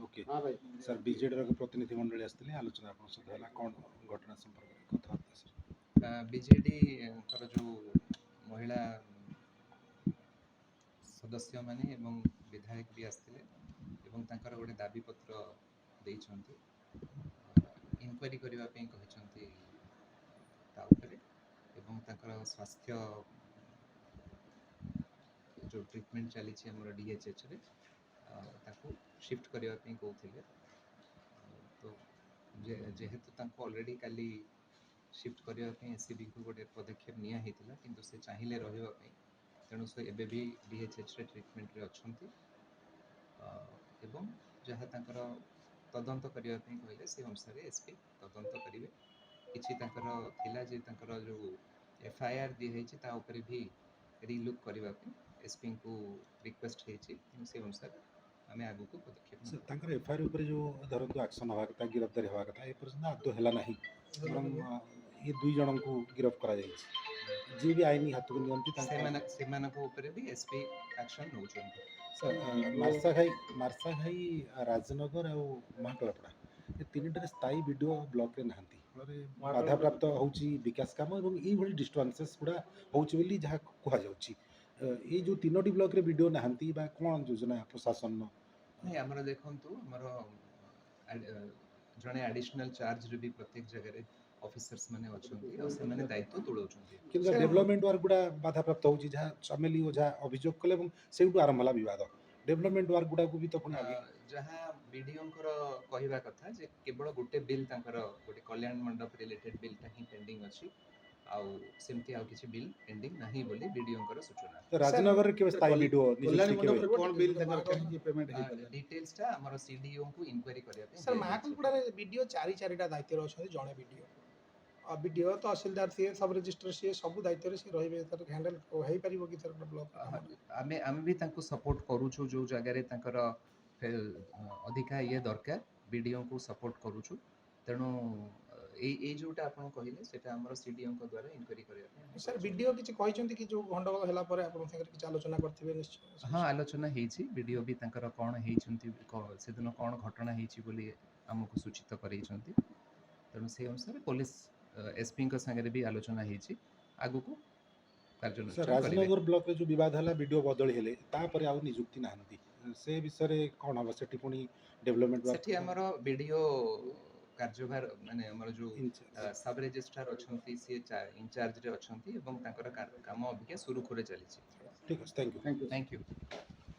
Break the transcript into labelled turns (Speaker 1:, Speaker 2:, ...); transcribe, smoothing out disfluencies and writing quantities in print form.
Speaker 1: okay sir BJD प्रतिनिधि मंडली आसते आलोचना आप सहित है कौन घटना संपर्क कथबार्ता सर
Speaker 2: बीजेडी जो महिला सदस्य माने एवं विधायक भी आसते गोटे दाबी पत्र देइछंती इनक्वारी करबा पे कहिसंती ता उपरे एवं ताकर स्वास्थ्य जो ट्रीटमेंट चली डीएचएच रे ताको शिफ्ट करबा पे कहउथिले तो जेहेतु तांको ऑलरेडी काली शिफ्ट करबा पे एससीबी को गोटे पदक्षेप निया हेतिला किंतु से चाहिले रहबा पे तेणु से एबे भी डीएचएच रे ट्रीटमेंट रे अछंती एवं जहाँ तांकर तदंत करबा पे कहले से अनुसार एसपी तदंत करिवे किछि तांकर थिला जे तांकर जो एफआईआर दी हेछि ता ऊपर भी रीलुक करबा पे एसपी को रिक्वेस्ट हेछि से अनुसार आमे आगु को पदक्षेप
Speaker 1: सर तांकर एफआईआर ऊपर जो धरंतु एक्शन हवा कथा गिरफ्तारी हवा कथा ए पर्यंत आदो हला नाही बरं ये दुई जन को गिरफ्त करा जाय जी भी आईनी हाथ को नियंती
Speaker 2: से मानक ऊपर भी एसपी एक्शन नउछंती
Speaker 1: सर मार्सा घाई राजनगर और महाकलपड़ा ये तीन स्थायी वीडियो ब्लॉक रे नहांती बाधा प्राप्त होची विकास काम और ये भली डिस्टर्बेंसेस गुड़ा होची बोली जहाँ कहा जाउची ये जो तीनोटी ब्लॉक रे वीडियो नहांती बा कोन योजना प्रशासन
Speaker 2: नहीं हमर देखंतु हमर जने एडिशनल चार्ज रे भी प्रत्येक जगह रे ऑफिसर्स माने अछंती और से माने दायित्व तुलौछंती
Speaker 1: किंतु डेवलपमेंट वर्क गुड़ा बाधा प्राप्त होची जहाँ चमेली ओ जहाँ अभियोग कले এবং सेउटु आरंभ होला विवाद डेवलपमेंट वर्क गुड़ा को भी तो पुणी आगे
Speaker 2: जहाँ बीडीओ कहवा कथा जे केवल गोटे बिल तांकर गोटे कल्याण मंडप रिलेटेड बिलटा ही पेंडिंग अछि आउ सेमती आउ किछि बिल पेंडिंग नाही बोली बीडीओ सूचना
Speaker 1: तो राजनगर के स्थायी वीडियो
Speaker 3: कल्याण मंडप रे कोन बिल तांकर केहि पेमेंट हे
Speaker 2: डिटेल्स टा हमर सीडीओ को इंक्वायरी करिया पे
Speaker 4: सर महाकुलपड़ा रे वीडियो चारि चारिटा दायित्व रे अछि जणे वीडियो वीडियो तहसीलदार सी सब रजिस्टर सी सब दायित्व रे सी रहिबे तर हैंडल होई परिबो कि सर ब्लॉक
Speaker 2: आमे भी तांको सपोर्ट करूछु जो जगह रे तांकर अधिका ये दरकार बीडीओ को सपोर्ट करूछु तेणु ए जोटा आपण कहिले सेटा हमर सीडीओ को द्वारा इंक्वायरी करिया
Speaker 4: सर वीडियो किछि कहिसंती कि जो गंडगोल हला परे आपण संगे किछि आलोचना करथिबे निश्चय
Speaker 2: हां आलोचना हेछि वीडियो भी तांकर कोन हेइछंती से दिन कोन घटना हेछि बोली हमकु सूचित करैछंती तेणु से अनुसार पुलिस एसपी को संगे भी आलोचना हेछि आगु को
Speaker 1: सर राजनगर ब्लॉक रे जो विवाद हला वीडियो बदली हेले ता परे आउ नियुक्ति नाहंती से विषय रे कोन हबो सेठी पुनी डेवलपमेंट
Speaker 2: सेठी हमर वीडियो कार्यभार माने हमर जो सब रजिस्ट्रार अछंती से इंचार्ज रे अछंती एवं तांकर काम अभिके सुरु करे चली छी
Speaker 1: ठीक है थैंक यू
Speaker 2: थैंक यू